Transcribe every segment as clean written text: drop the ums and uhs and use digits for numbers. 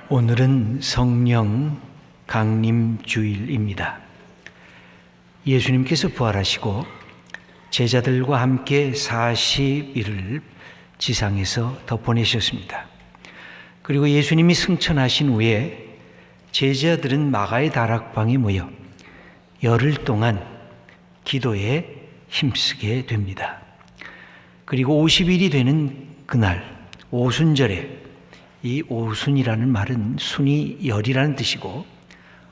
오늘은 성령 강림 주일입니다. 예수님께서 부활하시고 제자들과 함께 40일을 지상에서 더 보내셨습니다. 그리고 예수님이 승천하신 후에 제자들은 마가의 다락방에 모여 열흘 동안 기도에 힘쓰게 됩니다. 그리고 50일이 되는 그날 오순절에, 이 오순이라는 말은 순이 열이라는 뜻이고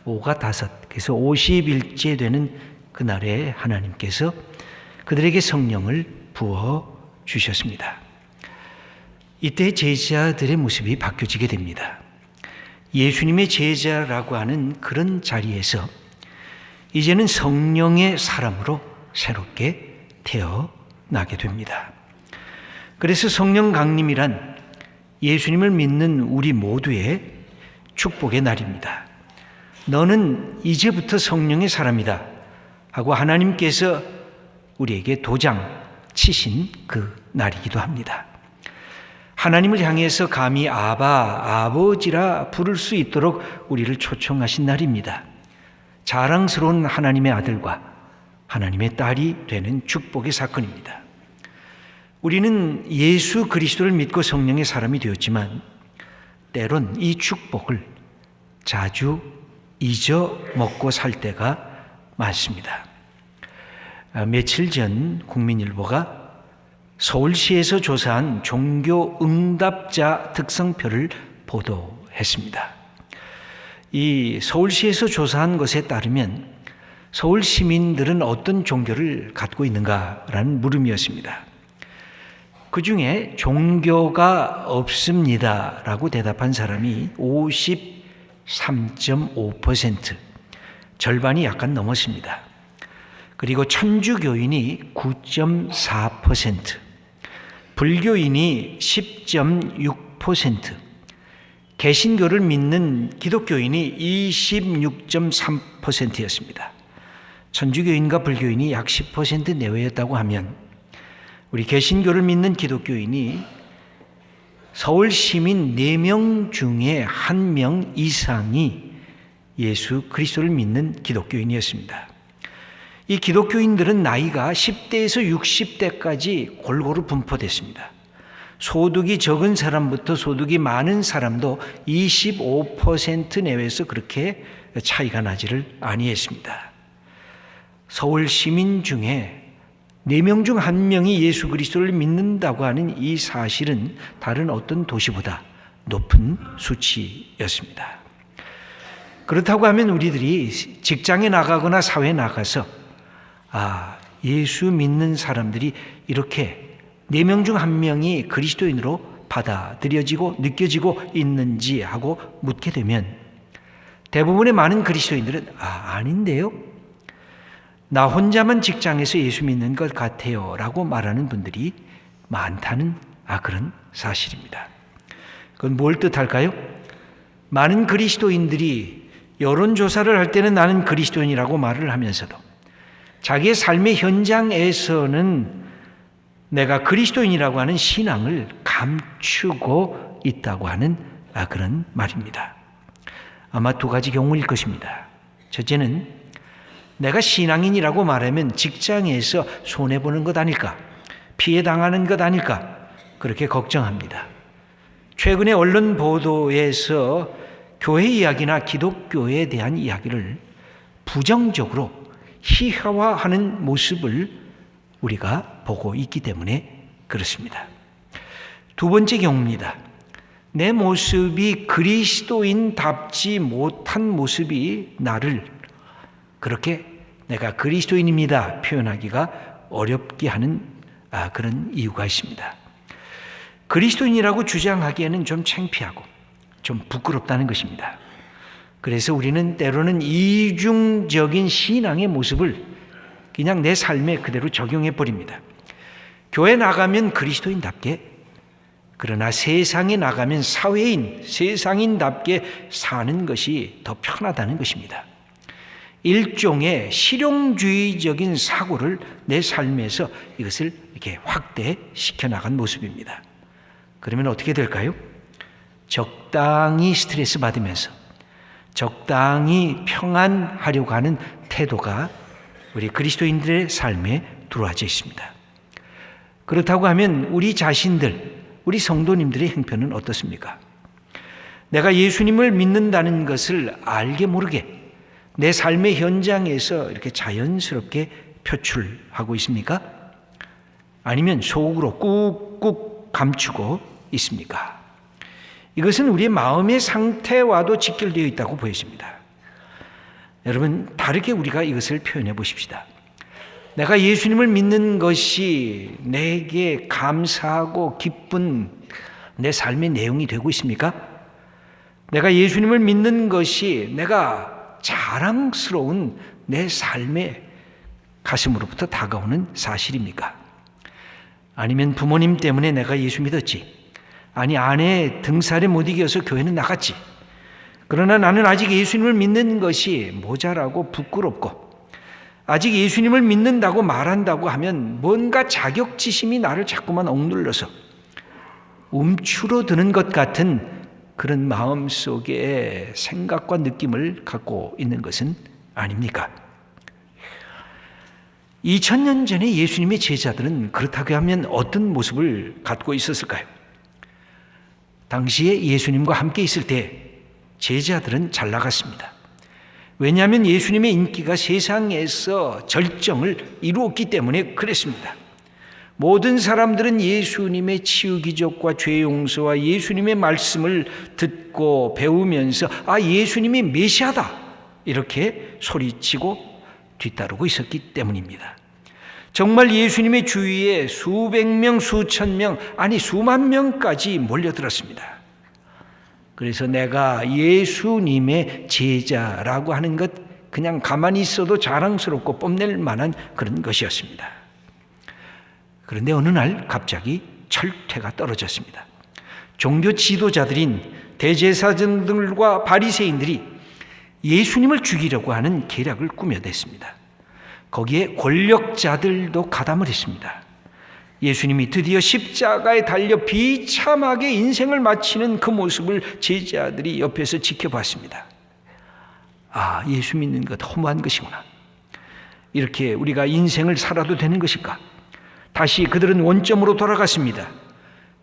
오가 다섯, 그래서 50일째 되는 그날에 하나님께서 그들에게 성령을 부어 주셨습니다. 이때 제자들의 모습이 바뀌어지게 됩니다. 예수님의 제자라고 하는 그런 자리에서 이제는 성령의 사람으로 새롭게 태어나게 됩니다. 그래서 성령 강림이란 예수님을 믿는 우리 모두의 축복의 날입니다. 너는 이제부터 성령의 사람이다 하고 하나님께서 우리에게 도장 치신 그 날이기도 합니다. 하나님을 향해서 감히 아바, 아버지라 부를 수 있도록 우리를 초청하신 날입니다. 자랑스러운 하나님의 아들과 하나님의 딸이 되는 축복의 사건입니다. 우리는 예수 그리스도를 믿고 성령의 사람이 되었지만 때론 이 축복을 자주 잊어먹고 살 때가 많습니다. 며칠 전 국민일보가 서울시에서 조사한 종교 응답자 특성표를 보도했습니다. 이 서울시에서 조사한 것에 따르면 서울 시민들은 어떤 종교를 갖고 있는가라는 물음이었습니다. 그 중에 종교가 없습니다라고 대답한 사람이 53.5%, 절반이 약간 넘었습니다. 그리고 천주교인이 9.4%, 불교인이 10.6%, 개신교를 믿는 기독교인이 26.3%였습니다. 천주교인과 불교인이 약 10% 내외였다고 하면 우리 개신교를 믿는 기독교인이 서울 시민 4명 중에 1명 이상이 예수 그리스도를 믿는 기독교인이었습니다. 이 기독교인들은 나이가 10대에서 60대까지 골고루 분포됐습니다. 소득이 적은 사람부터 소득이 많은 사람도 25% 내외에서 그렇게 차이가 나지를 아니했습니다. 서울 시민 중에 4명 중 1명이 예수 그리스도를 믿는다고 하는 이 사실은 다른 어떤 도시보다 높은 수치였습니다. 그렇다고 하면 우리들이 직장에 나가거나 사회에 나가서 예수 믿는 사람들이 이렇게 4명 중 1명이 그리스도인으로 받아들여지고 느껴지고 있는지 하고 묻게 되면 대부분의 많은 그리스도인들은 아닌데요, 나 혼자만 직장에서 예수 믿는 것 같아요 라고 말하는 분들이 많다는 그런 사실입니다. 그건 뭘 뜻할까요? 많은 그리스도인들이 여론조사를 할 때는 나는 그리스도인이라고 말을 하면서도 자기의 삶의 현장에서는 내가 그리스도인이라고 하는 신앙을 감추고 있다고 하는 그런 말입니다. 아마 두 가지 경우일 것입니다. 첫째는 내가 신앙인이라고 말하면 직장에서 손해보는 것 아닐까, 피해당하는 것 아닐까, 그렇게 걱정합니다. 최근에 언론 보도에서 교회 이야기나 기독교에 대한 이야기를 부정적으로 희화화하는 모습을 우리가 보고 있기 때문에 그렇습니다. 두 번째 경우입니다. 내 모습이 그리스도인답지 못한 모습이 나를 그렇게 내가 그리스도인입니다 표현하기가 어렵게 하는 그런 이유가 있습니다. 그리스도인이라고 주장하기에는 좀 창피하고 좀 부끄럽다는 것입니다. 그래서 우리는 때로는 이중적인 신앙의 모습을 그냥 내 삶에 그대로 적용해 버립니다. 교회 나가면 그리스도인답게, 그러나 세상에 나가면 사회인, 세상인답게 사는 것이 더 편하다는 것입니다. 일종의 실용주의적인 사고를 내 삶에서 이것을 이렇게 확대시켜 나간 모습입니다. 그러면 어떻게 될까요? 적당히 스트레스 받으면서 적당히 평안하려고 하는 태도가 우리 그리스도인들의 삶에 들어와져 있습니다. 그렇다고 하면 우리 자신들, 우리 성도님들의 형편은 어떻습니까? 내가 예수님을 믿는다는 것을 알게 모르게 내 삶의 현장에서 이렇게 자연스럽게 표출하고 있습니까? 아니면 속으로 꾹꾹 감추고 있습니까? 이것은 우리의 마음의 상태와도 직결되어 있다고 보여집니다. 여러분, 다르게 우리가 이것을 표현해 보십시다. 내가 예수님을 믿는 것이 내게 감사하고 기쁜 내 삶의 내용이 되고 있습니까? 내가 예수님을 믿는 것이 내가 자랑스러운 내 삶의 가슴으로부터 다가오는 사실입니까? 아니면 부모님 때문에 내가 예수 믿었지. 아니, 아내 등살에 못 이겨서 교회는 나갔지. 그러나 나는 아직 예수님을 믿는 것이 모자라고 부끄럽고, 아직 예수님을 믿는다고 말한다고 하면 뭔가 자격지심이 나를 자꾸만 억눌러서 움츠러드는 것 같은 그런 마음속의 생각과 느낌을 갖고 있는 것은 아닙니까? 2000년 전에 예수님의 제자들은 그렇다고 하면 어떤 모습을 갖고 있었을까요? 당시에 예수님과 함께 있을 때 제자들은 잘 나갔습니다. 왜냐하면 예수님의 인기가 세상에서 절정을 이루었기 때문에 그랬습니다. 모든 사람들은 예수님의 치유 기적과 죄 용서와 예수님의 말씀을 듣고 배우면서 예수님이 메시아다 이렇게 소리치고 뒤따르고 있었기 때문입니다. 정말 예수님의 주위에 수백 명, 수천 명, 아니 수만 명까지 몰려들었습니다. 그래서 내가 예수님의 제자라고 하는 것 그냥 가만히 있어도 자랑스럽고 뽐낼 만한 그런 것이었습니다. 그런데 어느 날 갑자기 철퇴가 떨어졌습니다. 종교 지도자들인 대제사장들과 바리새인들이 예수님을 죽이려고 하는 계략을 꾸며냈습니다. 거기에 권력자들도 가담을 했습니다. 예수님이 드디어 십자가에 달려 비참하게 인생을 마치는 그 모습을 제자들이 옆에서 지켜봤습니다. 예수 믿는 것 허무한 것이구나. 이렇게 우리가 인생을 살아도 되는 것일까? 다시 그들은 원점으로 돌아갔습니다.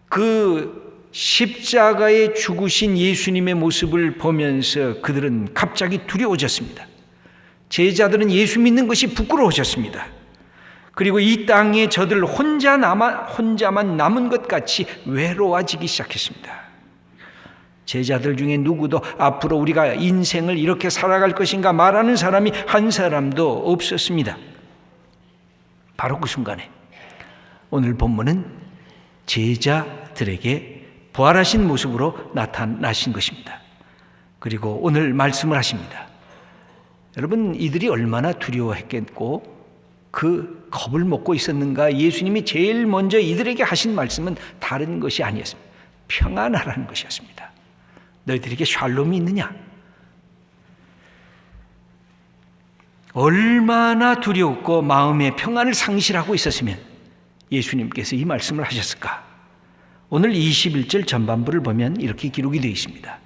그 십자가에 죽으신 예수님의 모습을 보면서 그들은 갑자기 두려워졌습니다. 제자들은 예수 믿는 것이 부끄러워졌습니다. 그리고 이 땅에 저들 혼자만 남은 것 같이 외로워지기 시작했습니다. 제자들 중에 누구도 앞으로 우리가 인생을 이렇게 살아갈 것인가 말하는 사람이 한 사람도 없었습니다. 바로 그 순간에 오늘 본문은 제자들에게 부활하신 모습으로 나타나신 것입니다. 그리고 오늘 말씀을 하십니다. 여러분, 이들이 얼마나 두려워했겠고 그 겁을 먹고 있었는가. 예수님이 제일 먼저 이들에게 하신 말씀은 다른 것이 아니었습니다. 평안하라는 것이었습니다. 너희들에게 샬롬이 있느냐? 얼마나 두려웠고 마음의 평안을 상실하고 있었으면 예수님께서 이 말씀을 하셨을까? 오늘 21절 전반부를 보면 이렇게 기록이 되어 있습니다.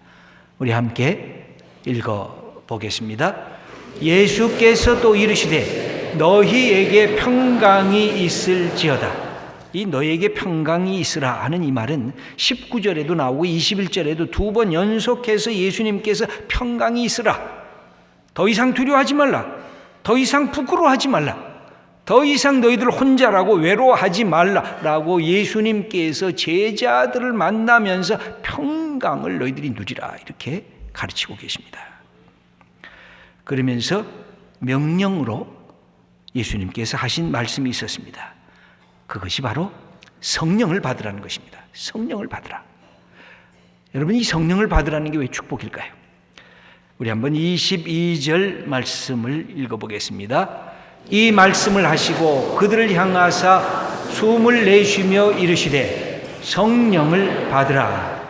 우리 함께 읽어보겠습니다. 예수께서 또 이르시되 너희에게 평강이 있을지어다. 이 너희에게 평강이 있으라 하는 이 말은 19절에도 나오고 21절에도 두 번 연속해서 예수님께서 평강이 있으라, 더 이상 두려워하지 말라, 더 이상 부끄러워하지 말라, 더 이상 너희들 혼자라고 외로워하지 말라라고 예수님께서 제자들을 만나면서 평강을 너희들이 누리라 이렇게 가르치고 계십니다. 그러면서 명령으로 예수님께서 하신 말씀이 있었습니다. 그것이 바로 성령을 받으라는 것입니다. 성령을 받으라. 여러분, 이 성령을 받으라는 게 왜 축복일까요? 우리 한번 22절 말씀을 읽어보겠습니다. 이 말씀을 하시고 그들을 향하사 숨을 내쉬며 이르시되 성령을 받으라.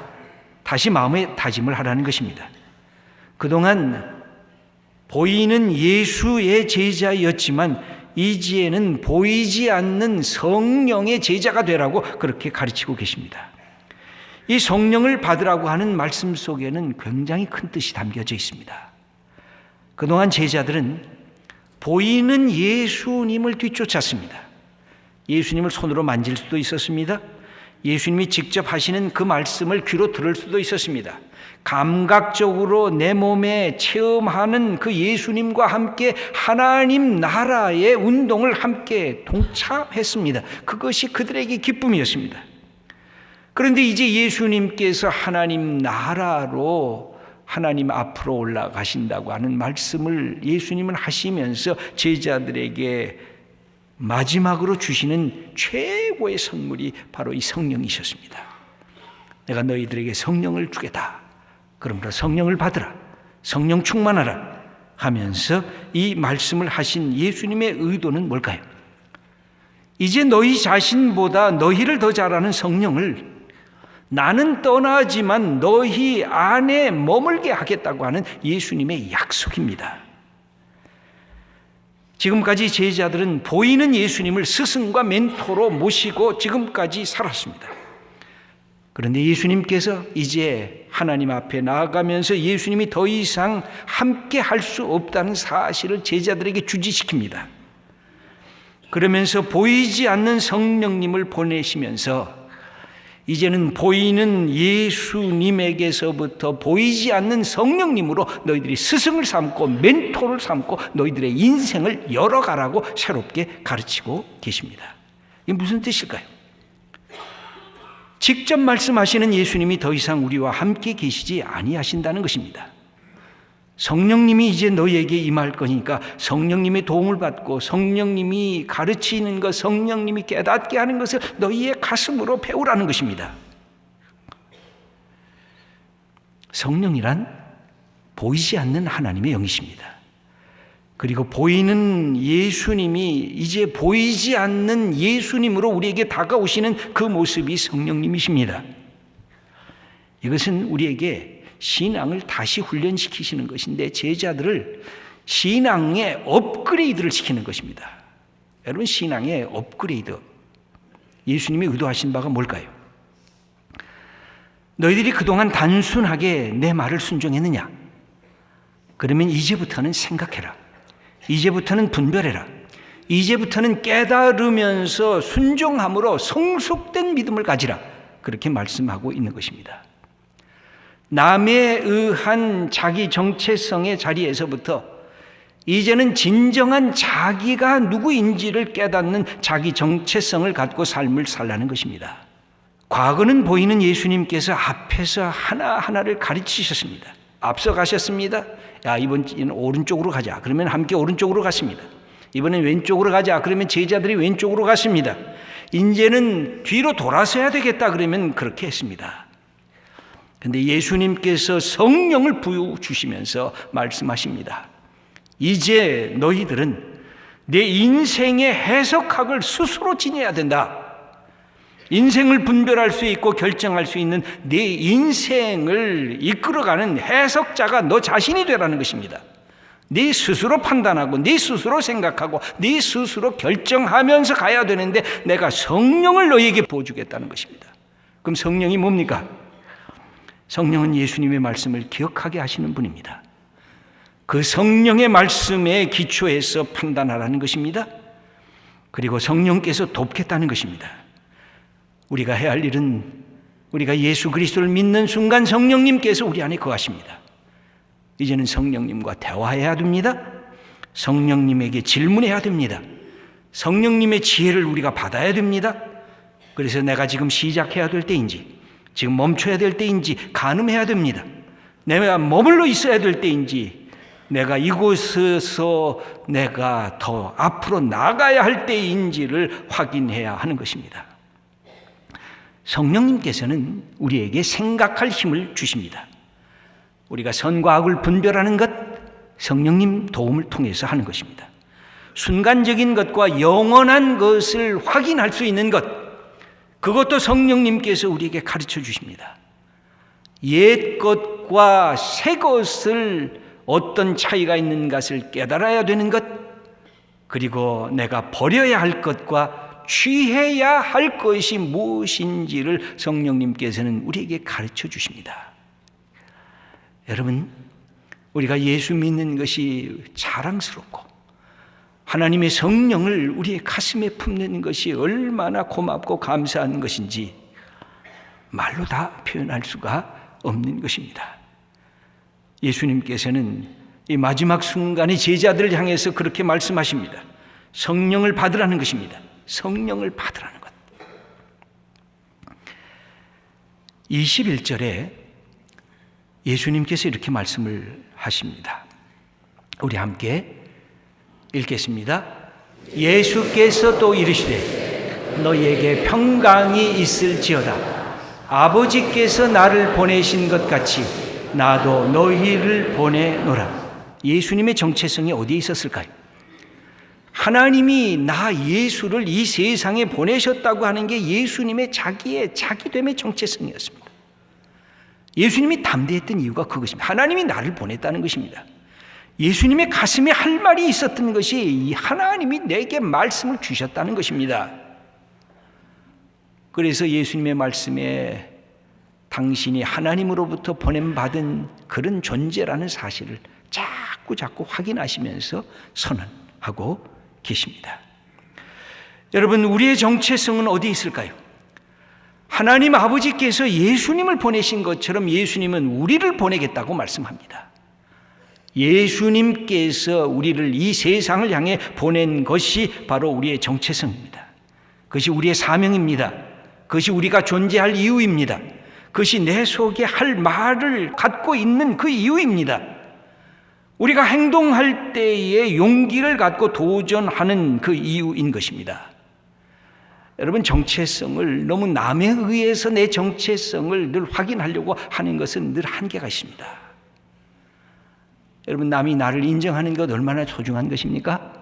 다시 마음의 다짐을 하라는 것입니다. 그동안 보이는 예수의 제자였지만 이제는 보이지 않는 성령의 제자가 되라고 그렇게 가르치고 계십니다. 이 성령을 받으라고 하는 말씀 속에는 굉장히 큰 뜻이 담겨져 있습니다. 그동안 제자들은 보이는 예수님을 뒤쫓았습니다. 예수님을 손으로 만질 수도 있었습니다. 예수님이 직접 하시는 그 말씀을 귀로 들을 수도 있었습니다. 감각적으로 내 몸에 체험하는 그 예수님과 함께 하나님 나라의 운동을 함께 동참했습니다. 그것이 그들에게 기쁨이었습니다. 그런데 이제 예수님께서 하나님 나라로 하나님 앞으로 올라가신다고 하는 말씀을 예수님은 하시면서 제자들에게 마지막으로 주시는 최고의 선물이 바로 이 성령이셨습니다. 내가 너희들에게 성령을 주겠다. 그러므로 성령을 받으라. 성령 충만하라. 하면서 이 말씀을 하신 예수님의 의도는 뭘까요? 이제 너희 자신보다 너희를 더 잘 아는 성령을 나는 떠나지만 너희 안에 머물게 하겠다고 하는 예수님의 약속입니다. 지금까지 제자들은 보이는 예수님을 스승과 멘토로 모시고 지금까지 살았습니다. 그런데 예수님께서 이제 하나님 앞에 나아가면서 예수님이 더 이상 함께 할 수 없다는 사실을 제자들에게 주지시킵니다. 그러면서 보이지 않는 성령님을 보내시면서 이제는 보이는 예수님에게서부터 보이지 않는 성령님으로 너희들이 스승을 삼고 멘토를 삼고 너희들의 인생을 열어가라고 새롭게 가르치고 계십니다. 이게 무슨 뜻일까요? 직접 말씀하시는 예수님이 더 이상 우리와 함께 계시지 아니하신다는 것입니다. 성령님이 이제 너희에게 임할 거니까 성령님의 도움을 받고 성령님이 가르치는 것, 성령님이 깨닫게 하는 것을 너희의 가슴으로 배우라는 것입니다. 성령이란 보이지 않는 하나님의 영이십니다. 그리고 보이는 예수님이 이제 보이지 않는 예수님으로 우리에게 다가오시는 그 모습이 성령님이십니다. 이것은 우리에게 신앙을 다시 훈련시키시는 것인데 제자들을 신앙의 업그레이드를 시키는 것입니다. 여러분, 신앙의 업그레이드, 예수님이 의도하신 바가 뭘까요? 너희들이 그동안 단순하게 내 말을 순종했느냐? 그러면 이제부터는 생각해라. 이제부터는 분별해라. 이제부터는 깨달으면서 순종함으로 성숙된 믿음을 가지라. 그렇게 말씀하고 있는 것입니다. 남에 의한 자기 정체성의 자리에서부터 이제는 진정한 자기가 누구인지를 깨닫는 자기 정체성을 갖고 삶을 살라는 것입니다. 과거는 보이는 예수님께서 앞에서 하나하나를 가르치셨습니다. 앞서 가셨습니다. 야, 이번에는 오른쪽으로 가자. 그러면 함께 오른쪽으로 갔습니다. 이번엔 왼쪽으로 가자. 그러면 제자들이 왼쪽으로 갔습니다. 이제는 뒤로 돌아서야 되겠다. 그러면 그렇게 했습니다. 그런데 예수님께서 성령을 부어주시면서 말씀하십니다. 이제 너희들은 내 인생의 해석학을 스스로 지녀야 된다. 인생을 분별할 수 있고 결정할 수 있는 내 인생을 이끌어가는 해석자가 너 자신이 되라는 것입니다. 네 스스로 판단하고 네 스스로 생각하고 네 스스로 결정하면서 가야 되는데 내가 성령을 너희에게 부어주겠다는 것입니다. 그럼 성령이 뭡니까? 성령은 예수님의 말씀을 기억하게 하시는 분입니다. 그 성령의 말씀에 기초해서 판단하라는 것입니다. 그리고 성령께서 돕겠다는 것입니다. 우리가 해야 할 일은 우리가 예수 그리스도를 믿는 순간 성령님께서 우리 안에 거하십니다. 이제는 성령님과 대화해야 됩니다. 성령님에게 질문해야 됩니다. 성령님의 지혜를 우리가 받아야 됩니다. 그래서 내가 지금 시작해야 될 때인지 지금 멈춰야 될 때인지 가늠해야 됩니다. 내가 머물러 있어야 될 때인지 내가 이곳에서 내가 더 앞으로 나가야 할 때인지를 확인해야 하는 것입니다. 성령님께서는 우리에게 생각할 힘을 주십니다. 우리가 선과 악을 분별하는 것 성령님 도움을 통해서 하는 것입니다. 순간적인 것과 영원한 것을 확인할 수 있는 것 그것도 성령님께서 우리에게 가르쳐 주십니다. 옛 것과 새 것을 어떤 차이가 있는 것을 깨달아야 되는 것, 그리고 내가 버려야 할 것과 취해야 할 것이 무엇인지를 성령님께서는 우리에게 가르쳐 주십니다. 여러분, 우리가 예수 믿는 것이 자랑스럽고 하나님의 성령을 우리의 가슴에 품는 것이 얼마나 고맙고 감사한 것인지 말로 다 표현할 수가 없는 것입니다. 예수님께서는 이 마지막 순간에 제자들을 향해서 그렇게 말씀하십니다. 성령을 받으라는 것입니다. 성령을 받으라는 것. 21절에 예수님께서 이렇게 말씀을 하십니다. 우리 함께 읽겠습니다. 예수께서 또 이르시되 너희에게 평강이 있을지어다. 아버지께서 나를 보내신 것 같이 나도 너희를 보내노라. 예수님의 정체성이 어디에 있었을까요? 하나님이 나 예수를 이 세상에 보내셨다고 하는 게 예수님의 자기됨의 정체성이었습니다. 예수님이 담대했던 이유가 그것입니다. 하나님이 나를 보냈다는 것입니다. 예수님의 가슴에 할 말이 있었던 것이 하나님이 내게 말씀을 주셨다는 것입니다. 그래서 예수님의 말씀에 당신이 하나님으로부터 보냄받은 그런 존재라는 사실을 자꾸 확인하시면서 선언하고 계십니다. 여러분, 우리의 정체성은 어디에 있을까요? 하나님 아버지께서 예수님을 보내신 것처럼 예수님은 우리를 보내겠다고 말씀합니다. 예수님께서 우리를 이 세상을 향해 보낸 것이 바로 우리의 정체성입니다. 그것이 우리의 사명입니다. 그것이 우리가 존재할 이유입니다. 그것이 내 속에 할 말을 갖고 있는 그 이유입니다. 우리가 행동할 때에 용기를 갖고 도전하는 그 이유인 것입니다. 여러분, 정체성을 너무 남에 의해서 내 정체성을 늘 확인하려고 하는 것은 늘 한계가 있습니다. 여러분, 남이 나를 인정하는 것 얼마나 소중한 것입니까?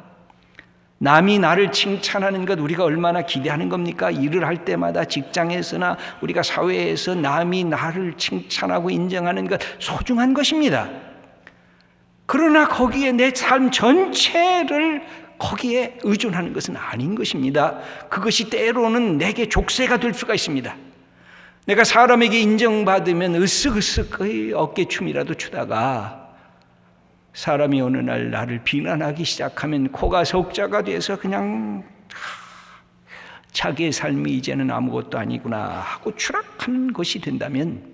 남이 나를 칭찬하는 것 우리가 얼마나 기대하는 겁니까? 일을 할 때마다 직장에서나 우리가 사회에서 남이 나를 칭찬하고 인정하는 것 소중한 것입니다. 그러나 거기에 내 삶 전체를 거기에 의존하는 것은 아닌 것입니다. 그것이 때로는 내게 족쇄가 될 수가 있습니다. 내가 사람에게 인정받으면 으쓱으쓱 어깨춤이라도 추다가 사람이 어느 날 나를 비난하기 시작하면 코가 석자가 돼서 그냥 자기의 삶이 이제는 아무것도 아니구나 하고 추락하는 것이 된다면,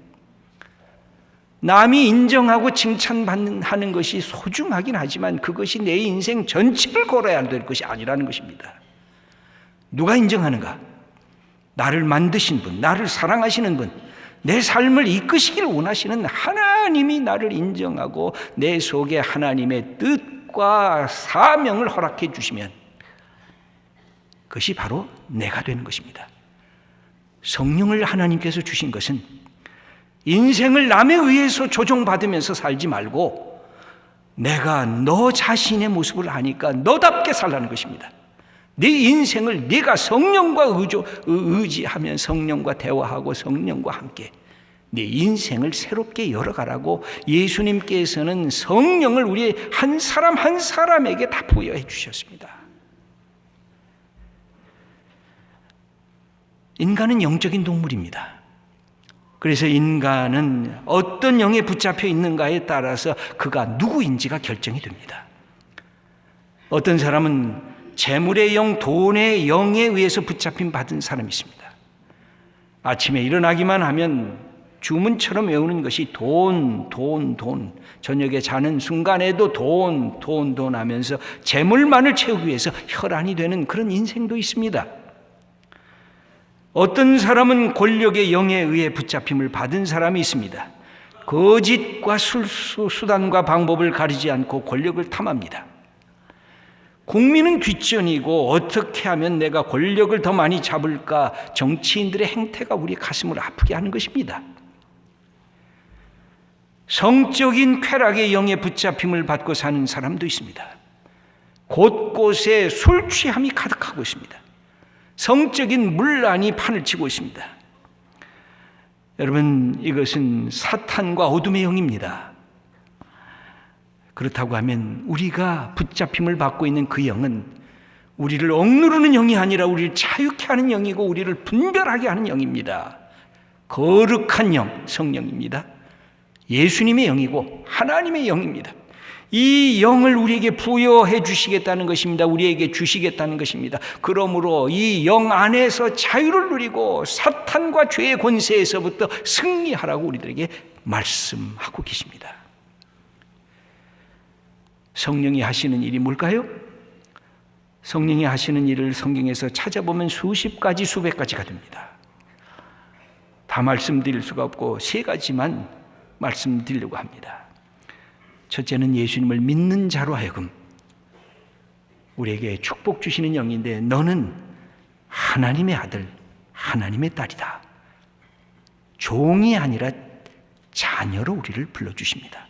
남이 인정하고 칭찬하는 것이 소중하긴 하지만 그것이 내 인생 전체를 걸어야 될 것이 아니라는 것입니다. 누가 인정하는가? 나를 만드신 분, 나를 사랑하시는 분, 내 삶을 이끄시길 원하시는 하나님이 나를 인정하고 내 속에 하나님의 뜻과 사명을 허락해 주시면 그것이 바로 내가 되는 것입니다. 성령을 하나님께서 주신 것은 인생을 남에 의해서 조종받으면서 살지 말고 내가 너 자신의 모습을 아니까 너답게 살라는 것입니다. 네 인생을 네가 성령과 의지하면 성령과 대화하고 성령과 함께 네 인생을 새롭게 열어가라고 예수님께서는 성령을 우리 한 사람 한 사람에게 다 부여해 주셨습니다. 인간은 영적인 동물입니다. 그래서 인간은 어떤 영에 붙잡혀 있는가에 따라서 그가 누구인지가 결정이 됩니다. 어떤 사람은 재물의 영, 돈의 영에 의해서 붙잡힘 받은 사람이 있습니다. 아침에 일어나기만 하면 주문처럼 외우는 것이 돈. 저녁에 자는 순간에도 돈 하면서 재물만을 채우기 위해서 혈안이 되는 그런 인생도 있습니다. 어떤 사람은 권력의 영에 의해 붙잡힘을 받은 사람이 있습니다. 거짓과 수단과 방법을 가리지 않고 권력을 탐합니다. 국민은 뒷전이고 어떻게 하면 내가 권력을 더 많이 잡을까, 정치인들의 행태가 우리 가슴을 아프게 하는 것입니다. 성적인 쾌락의 영에 붙잡힘을 받고 사는 사람도 있습니다. 곳곳에 술 취함이 가득하고 있습니다. 성적인 문란이 판을 치고 있습니다. 여러분, 이것은 사탄과 어둠의 영입니다. 그렇다고 하면 우리가 붙잡힘을 받고 있는 그 영은 우리를 억누르는 영이 아니라 우리를 자유케 하는 영이고 우리를 분별하게 하는 영입니다. 거룩한 영, 성령입니다. 예수님의 영이고 하나님의 영입니다. 이 영을 우리에게 부여해 주시겠다는 것입니다. 우리에게 주시겠다는 것입니다. 그러므로 이 영 안에서 자유를 누리고 사탄과 죄의 권세에서부터 승리하라고 우리들에게 말씀하고 계십니다. 성령이 하시는 일이 뭘까요? 성령이 하시는 일을 성경에서 찾아보면 수십 가지, 수백 가지가 됩니다. 다 말씀드릴 수가 없고 세 가지만 말씀드리려고 합니다. 첫째는 예수님을 믿는 자로 하여금 우리에게 축복 주시는 영인데 너는 하나님의 아들, 하나님의 딸이다. 종이 아니라 자녀로 우리를 불러주십니다.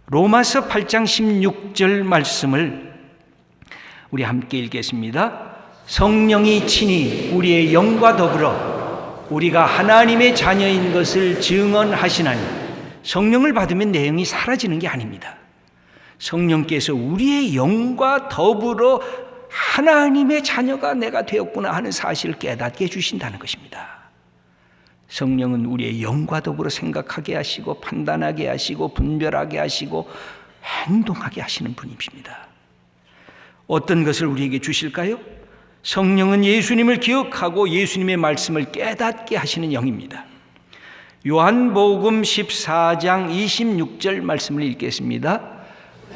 로마서 8장 16절 말씀을 우리 함께 읽겠습니다. 성령이 친히 우리의 영과 더불어 우리가 하나님의 자녀인 것을 증언하시나니 성령을 받으면 내 영이 사라지는 게 아닙니다. 성령께서 우리의 영과 더불어 하나님의 자녀가 내가 되었구나 하는 사실을 깨닫게 해주신다는 것입니다. 성령은 우리의 영과 더불어 생각하게 하시고 판단하게 하시고 분별하게 하시고 행동하게 하시는 분이십니다. 어떤 것을 우리에게 주실까요? 성령은 예수님을 기억하고 예수님의 말씀을 깨닫게 하시는 영입니다. 요한복음 14장 26절 말씀을 읽겠습니다.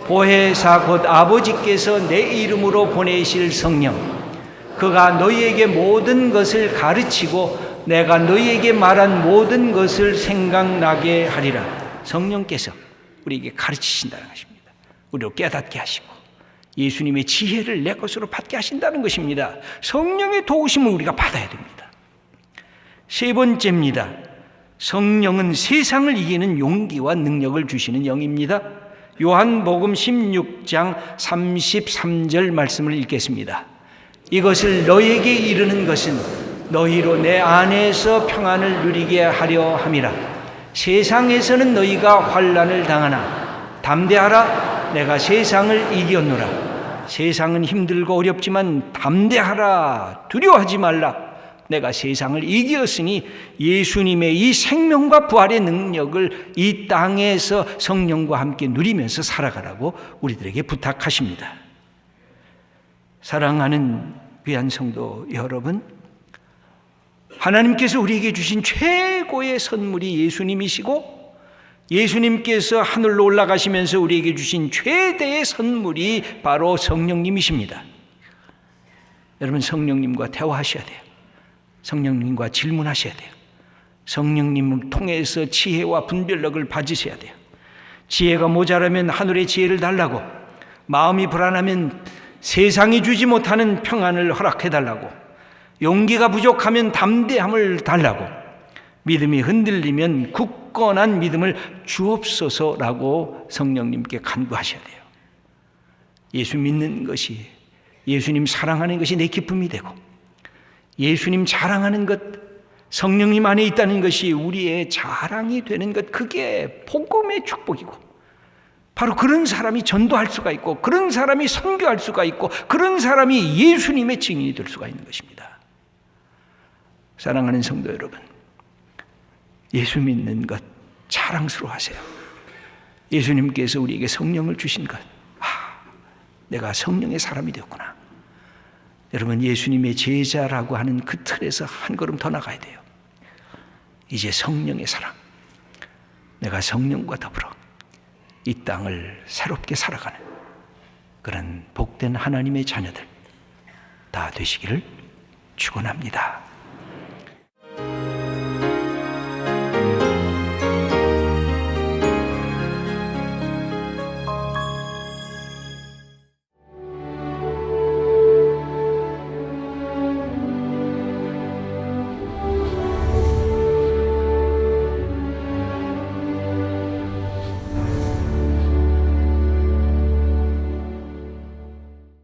보혜사 곧 아버지께서 내 이름으로 보내실 성령, 그가 너희에게 모든 것을 가르치고 내가 너희에게 말한 모든 것을 생각나게 하리라. 성령께서 우리에게 가르치신다는 것입니다. 우리를 깨닫게 하시고 예수님의 지혜를 내 것으로 받게 하신다는 것입니다. 성령의 도우심을 우리가 받아야 됩니다. 세 번째입니다. 성령은 세상을 이기는 용기와 능력을 주시는 영입니다. 요한복음 16장 33절 말씀을 읽겠습니다. 이것을 너희에게 이르는 것은 너희로 내 안에서 평안을 누리게 하려 함이라. 세상에서는 너희가 환난을 당하나 담대하라. 내가 세상을 이겼노라. 세상은 힘들고 어렵지만 담대하라. 두려워하지 말라. 내가 세상을 이겼으니 예수님의 이 생명과 부활의 능력을 이 땅에서 성령과 함께 누리면서 살아가라고 우리들에게 부탁하십니다. 사랑하는 귀한 성도 여러분, 하나님께서 우리에게 주신 최고의 선물이 예수님이시고 예수님께서 하늘로 올라가시면서 우리에게 주신 최대의 선물이 바로 성령님이십니다. 여러분, 성령님과 대화하셔야 돼요. 성령님과 질문하셔야 돼요. 성령님을 통해서 지혜와 분별력을 받으셔야 돼요. 지혜가 모자라면 하늘의 지혜를 달라고, 마음이 불안하면 세상이 주지 못하는 평안을 허락해 달라고, 용기가 부족하면 담대함을 달라고, 믿음이 흔들리면 굳건한 믿음을 주옵소서라고 성령님께 간구하셔야 돼요. 예수 믿는 것이, 예수님 사랑하는 것이 내 기쁨이 되고 예수님 자랑하는 것, 성령님 안에 있다는 것이 우리의 자랑이 되는 것, 그게 복음의 축복이고 바로 그런 사람이 전도할 수가 있고 그런 사람이 선교할 수가 있고 그런 사람이 예수님의 증인이 될 수가 있는 것입니다. 사랑하는 성도 여러분, 예수 믿는 것 자랑스러워하세요. 예수님께서 우리에게 성령을 주신 것, 내가 성령의 사람이 되었구나. 여러분, 예수님의 제자라고 하는 그 틀에서 한 걸음 더 나가야 돼요. 이제 성령의 사람, 내가 성령과 더불어 이 땅을 새롭게 살아가는 그런 복된 하나님의 자녀들 다 되시기를 축원합니다.